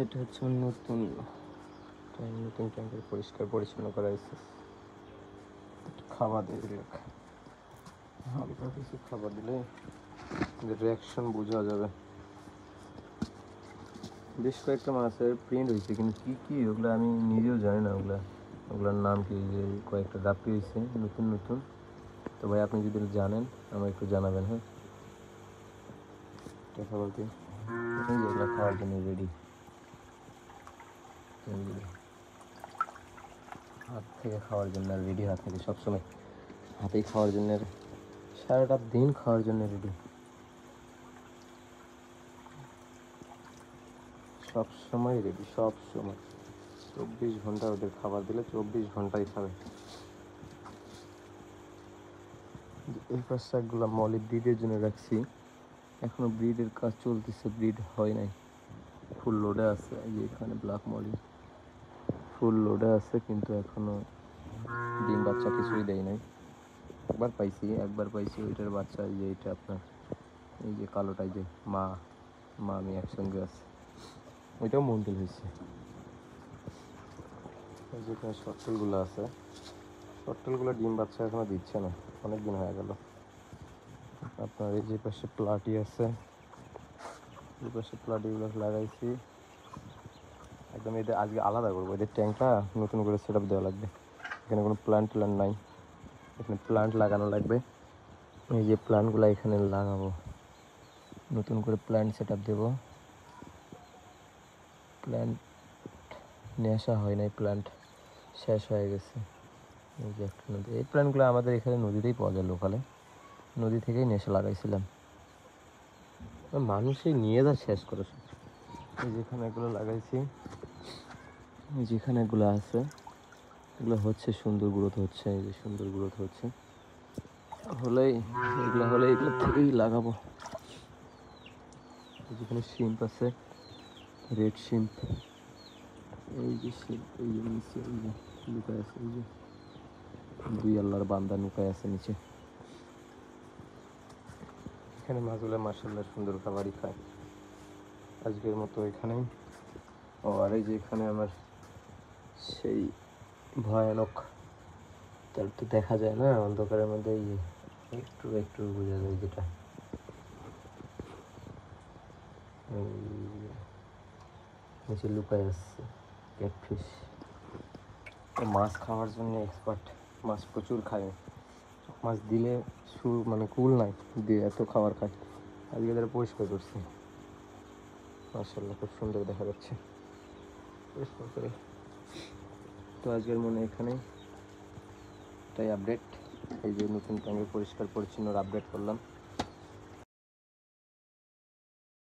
এটা হচ্ছে নতুন নতুন ট্যাঙ্কের পরিষ্কার পরিচ্ছন্ন করা হয়েছে। খাবার দিয়ে দিলে হালকা কিছু খাবার দিলে রিয়াকশন বোঝা যাবে। বেশ কয়েকটা মাছের প্রিন্ট হয়েছে, কিন্তু কী কী ওগুলো আমি নিজেও জানি না। ওগুলোর নাম কি, যে কয়েকটা গাপ্পি হয়েছে নতুন নতুন। তো ভাই আপনি যদি জানেন আমাকে একটু জানাবেন। হ্যাঁ, খাবার কি যেগুলো খাওয়ার জন্য রেডি। হাত থেকে খাওয়ার জন্য রেডি, হাত থেকে সবসময় হাতেই খাওয়ার জন্য, সারাটা দিন খাওয়ার জন্য রেডি, সব সময় রেডি, সব সময় 24 ঘন্টা ওদের খাবার দিলে 24 ঘন্টাই খাবে। এই পাশগুলো মলি ব্রিডের জন্য রাখছি, এখনো ব্রিডের কাজ চলতেছে, ব্রিড হয় নাই, ফুল লোডে আছে। এই যে এখানে ব্ল্যাক মলি ফুল লোডে আছে, কিন্তু এখনো ডিম বাচ্চা কিছুই দেয় নাই। একবার পাইছি ওইটার বাচ্চা, এই যে এটা আপনার এই যে কালোটাই, যে মা আমি একসঙ্গে আছে, ওইটাও মন্ডল হয়েছে। যেখানে শর্টটেলগুলো আছে, শর্টটেলগুলো ডিম বাচ্চা এখনো দিচ্ছে না, অনেক দিন হয়ে গেল। আপনার এই যে পাশে প্লাটি আছে, এই পাশে প্লাটিগুলো লাগাইছি একদম। এদের আজকে আলাদা করবো, এদের ট্যাঙ্কটা নতুন করে সেট আপ দেওয়া লাগবে। এখানে কোনো প্লান্ট নাই, এখানে প্লান্ট লাগানো লাগবে। এই যে প্লান্টগুলো এখানে লাগাবো, নতুন করে প্লান্ট সেট আপ দেবো। প্লান্ট নিয়ে আসা হয় নাই, প্লান্ট শেষ হয়ে গেছে। এই যে একটা নদী, এই প্লান্টগুলো আমাদের এখানে নদীতেই পাওয়া যায়, লোকালে নদী থেকেই নিয়ে এসে লাগাইছিলাম। মানুষই নিয়ে যা শেষ করে। এই যেখানে এগুলো লাগাইছি, যেখানে এগুলো আছে, এগুলো হচ্ছে সুন্দর গ্রোথ হচ্ছে, এই যে সুন্দর গ্রোথ হচ্ছে, এগুলো থেকেই লাগাবো। যেখানে শিম্প আছে, রেড শিম্প, এই যে শিম্প, এই যে নিচে এই যে লুকায় আছে, এই যে দুই আল্লাহর বান্দা লুকায় আছে নিচে। এখানে মাছগুলো মাশাআল্লাহ সুন্দর খাবারই খায়। আজকের মতো এখানেই। আর এই যে এখানে আমার সেই ভয়ানক, তার তো দেখা যায় না অন্ধকারের মধ্যে, এই একটু একটু বোঝা যায় যেটা নিচে লুকায় আসছে, ক্যাটফিশ। মাছ খাওয়ার জন্য এক্সপার্ট, মাছ প্রচুর খায়, মাছ দিলে মানে কুল নাই দিয়ে এত খাবার খায়। আজকে তারা পরিষ্কার করছে, মাশাআল্লাহ খুব সুন্দর দেখা যাচ্ছে পরিষ্কার করে। তো আজকের মনে এখানেই এটাই আপডেট। এই যে নতুন ট্যাঙ্কে পরিষ্কার পরিচ্ছন্ন আপডেট করলাম।